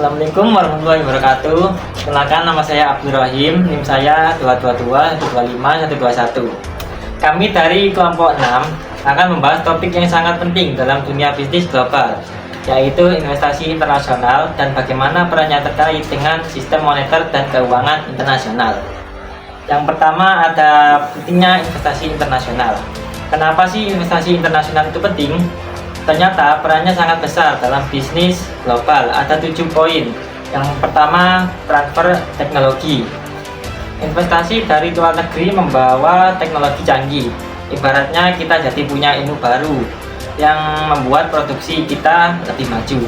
Assalamualaikum warahmatullahi wabarakatuh. Kenalkan, nama saya Abdul Rahim, NIM saya 222 125 121. Kami dari kelompok 6 akan membahas topik yang sangat penting dalam dunia bisnis global, yaitu investasi internasional dan bagaimana perannya terkait dengan sistem moneter dan keuangan internasional. Yang pertama, ada pentingnya investasi internasional. Kenapa sih investasi internasional itu penting? Ternyata perannya sangat besar dalam bisnis global. Ada 7 poin. Yang pertama, transfer teknologi. Investasi dari luar negeri membawa teknologi canggih. Ibaratnya kita jadi punya ilmu baru yang membuat produksi kita lebih maju.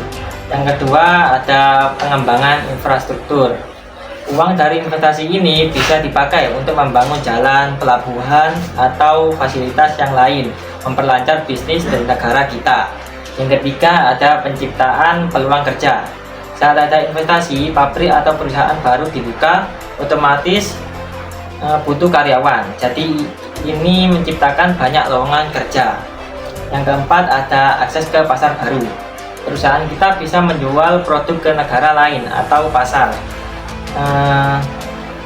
Yang kedua, ada pengembangan infrastruktur. Uang dari investasi ini bisa dipakai untuk membangun jalan, pelabuhan, atau fasilitas yang lain, memperlancar bisnis dari negara kita. Yang ketiga, ada penciptaan peluang kerja. Saat ada investasi, pabrik atau perusahaan baru dibuka, otomatis butuh karyawan. Jadi ini menciptakan banyak lowongan kerja. Yang keempat, ada akses ke pasar baru. Perusahaan kita bisa menjual produk ke negara lain atau pasar.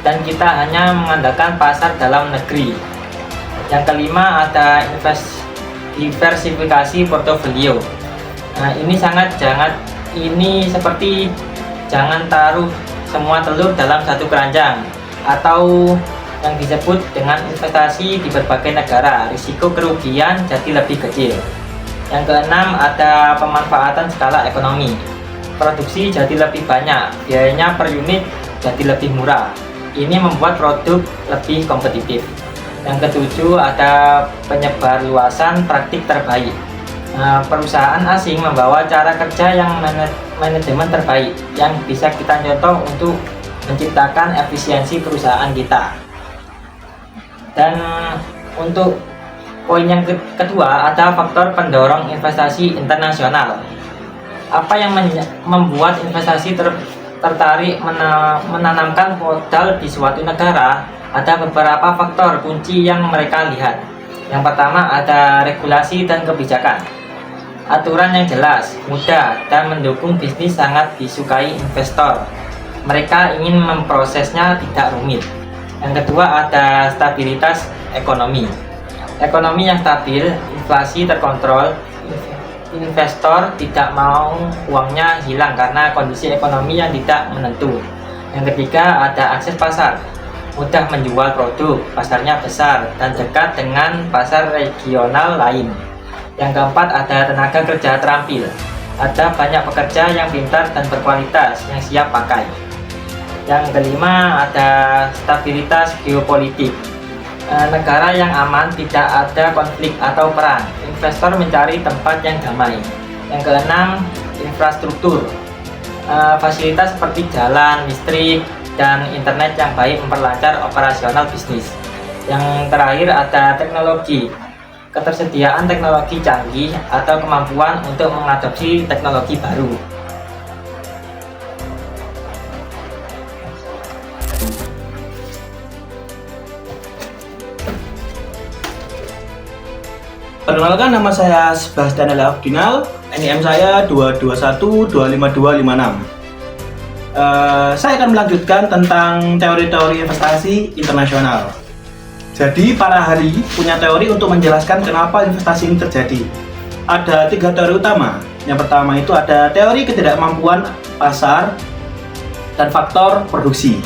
Dan kita hanya mengandalkan pasar dalam negeri. Yang kelima, ada diversifikasi portofolio. Ini seperti jangan taruh semua telur dalam satu keranjang, atau yang disebut dengan investasi di berbagai negara, risiko kerugian jadi lebih kecil. Yang keenam, ada pemanfaatan skala ekonomi. Produksi jadi lebih banyak, biayanya per unit jadi lebih murah. Ini membuat produk lebih kompetitif. Yang ketujuh, ada penyebar luasan praktik terbaik. Perusahaan asing membawa cara kerja yang manajemen terbaik yang bisa kita contoh untuk menciptakan efisiensi perusahaan kita. Dan untuk poin yang kedua, ada faktor pendorong investasi internasional. Apa yang membuat investasi tertarik menanamkan modal di suatu negara? Ada beberapa faktor kunci yang mereka lihat. Yang pertama, ada regulasi dan kebijakan. Aturan yang jelas, mudah, dan mendukung bisnis sangat disukai investor. Mereka ingin memprosesnya tidak rumit. Yang kedua, ada stabilitas ekonomi. Ekonomi yang stabil, inflasi terkontrol, investor tidak mau uangnya hilang karena kondisi ekonomi yang tidak menentu. Yang ketiga, ada akses pasar. Mudah menjual produk, pasarnya besar dan dekat dengan pasar regional lain. Yang keempat, ada tenaga kerja terampil. Ada banyak pekerja yang pintar dan berkualitas yang siap pakai. Yang kelima, ada stabilitas geopolitik. Negara yang aman, tidak ada konflik atau perang. Investor mencari tempat yang damai. Yang keenam, infrastruktur. Fasilitas seperti jalan, listrik, dan internet yang baik memperlancar operasional bisnis. Yang terakhir, ada teknologi. Ketersediaan teknologi canggih atau kemampuan untuk mengadopsi teknologi baru. Perkenalkan, nama saya Sebastian Afdinal, NIM saya 221-25256. Saya akan melanjutkan tentang teori-teori investasi internasional. Jadi, para ahli punya teori untuk menjelaskan kenapa investasi ini terjadi. Ada 3 teori utama. Yang pertama itu ada teori ketidakmampuan pasar dan faktor produksi.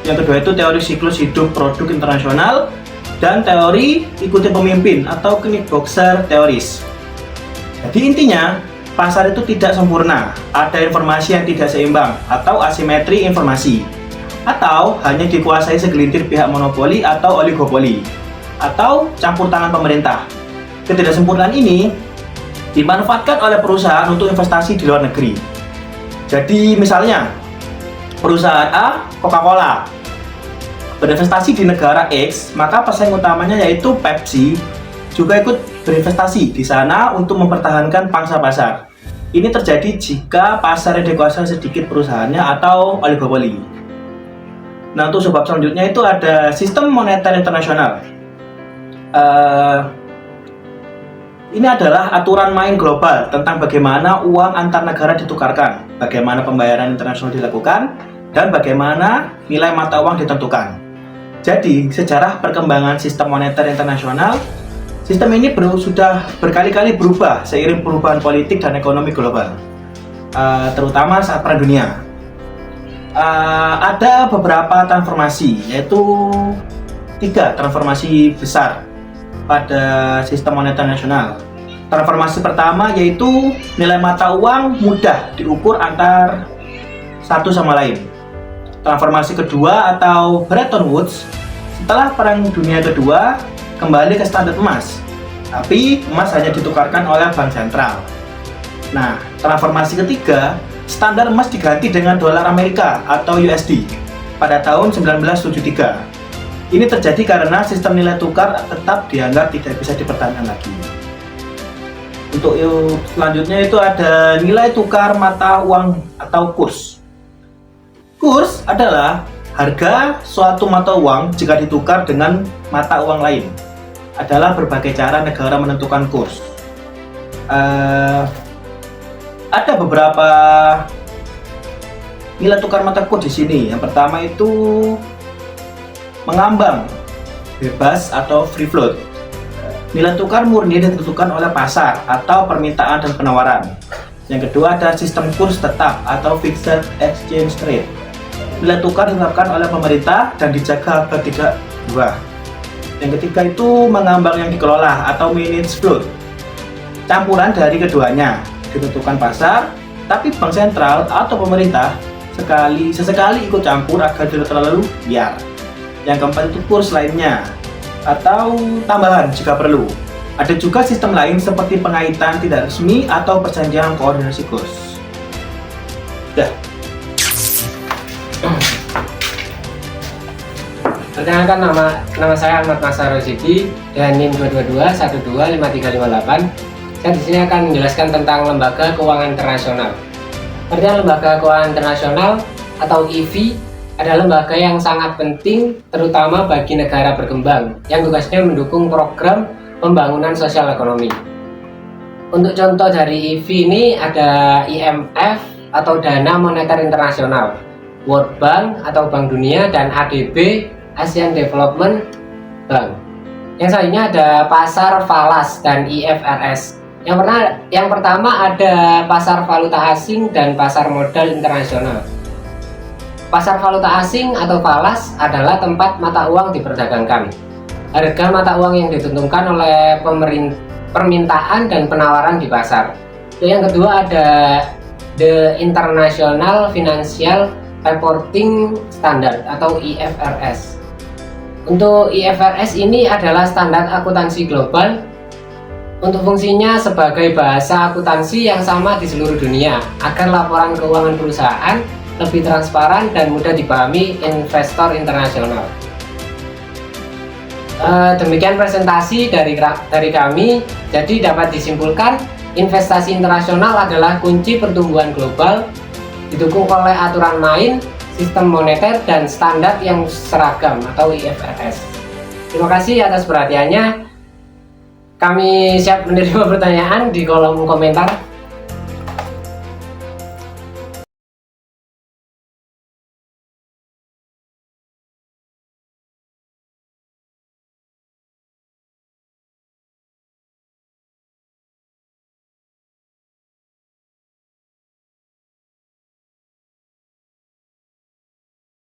Yang kedua itu teori siklus hidup produk internasional, dan teori ikuti pemimpin atau Knipboxer teoris. Jadi intinya, pasar itu tidak sempurna, ada informasi yang tidak seimbang atau asimetri informasi, atau hanya dikuasai segelintir pihak monopoli atau oligopoli, atau campur tangan pemerintah. Ketidaksempurnaan ini dimanfaatkan oleh perusahaan untuk investasi di luar negeri. Jadi misalnya, perusahaan A, Coca-Cola, berinvestasi di negara X, maka pesaing utamanya yaitu Pepsi juga ikut berinvestasi di sana untuk mempertahankan pangsa pasar. Ini terjadi jika pasarnya dikuasai sedikit perusahaannya atau oligopoli. Nah, untuk sebab selanjutnya itu ada sistem moneter internasional. Ini adalah aturan main global tentang bagaimana uang antar negara ditukarkan. bagaimana pembayaran internasional dilakukan, dan bagaimana nilai mata uang ditentukan. Jadi, sejarah perkembangan sistem moneter internasional, sistem ini sudah berkali-kali berubah seiring perubahan politik dan ekonomi global, terutama saat Perang Dunia. Ada beberapa transformasi, yaitu 3 transformasi besar pada sistem moneter nasional. Transformasi pertama yaitu nilai mata uang mudah diukur antar satu sama lain. Transformasi kedua atau Bretton Woods, setelah Perang Dunia Kedua kembali ke standar emas, tapi emas hanya ditukarkan oleh bank sentral. Nah, transformasi ketiga, standar emas diganti dengan dolar Amerika atau USD pada tahun 1973. Ini terjadi karena sistem nilai tukar tetap dianggap tidak bisa dipertahankan lagi. Untuk selanjutnya itu ada nilai tukar mata uang atau kurs. Kurs adalah harga suatu mata uang jika ditukar dengan mata uang lain. Adalah berbagai cara negara menentukan kurs. Ada beberapa nilai tukar mata kurs di sini. Yang pertama itu mengambang, bebas atau free float. Nilai tukar murni ditentukan oleh pasar atau permintaan dan penawaran. Yang kedua ada sistem kurs tetap atau fixed exchange rate. Nilai tukar ditetapkan oleh pemerintah dan dijaga agar tidak berubah. Yang ketiga itu mengambang yang dikelola atau managed float. Campuran dari keduanya, ditentukan pasar, tapi bank sentral atau pemerintah sesekali ikut campur agar tidak terlalu liar. Yang keempat itu kurs lainnya atau tambahan jika perlu. Ada juga sistem lain seperti pengaitan tidak resmi atau perjanjian koordinasi kurs. Dah. Perkenalkan, nama saya Ahmad Masaro Sidi dan NIM 222125358. Saya di sini akan menjelaskan tentang Lembaga Keuangan Internasional. Pengertian Lembaga Keuangan Internasional atau IFI adalah lembaga yang sangat penting terutama bagi negara berkembang yang tugasnya mendukung program pembangunan sosial ekonomi. Untuk contoh dari IFI ini ada IMF atau Dana Moneter Internasional, World Bank atau Bank Dunia, dan ADB Asian Development Bank. Yang selanjutnya ada pasar falas dan IFRS. Yang pertama ada pasar valuta asing dan pasar modal internasional. Pasar valuta asing atau falas adalah tempat mata uang diperdagangkan. Harga mata uang yang ditentukan oleh permintaan dan penawaran di pasar. Yang kedua ada The International Financial Reporting Standard atau IFRS. Untuk IFRS ini adalah standar akuntansi global. Untuk fungsinya sebagai bahasa akuntansi yang sama di seluruh dunia agar laporan keuangan perusahaan lebih transparan dan mudah dipahami investor internasional. Demikian presentasi dari kami. Jadi dapat disimpulkan investasi internasional adalah kunci pertumbuhan global, didukung oleh aturan main, sistem moneter, dan standar yang seragam atau IFRS. Terima kasih atas perhatiannya. Kami siap menerima pertanyaan di kolom komentar.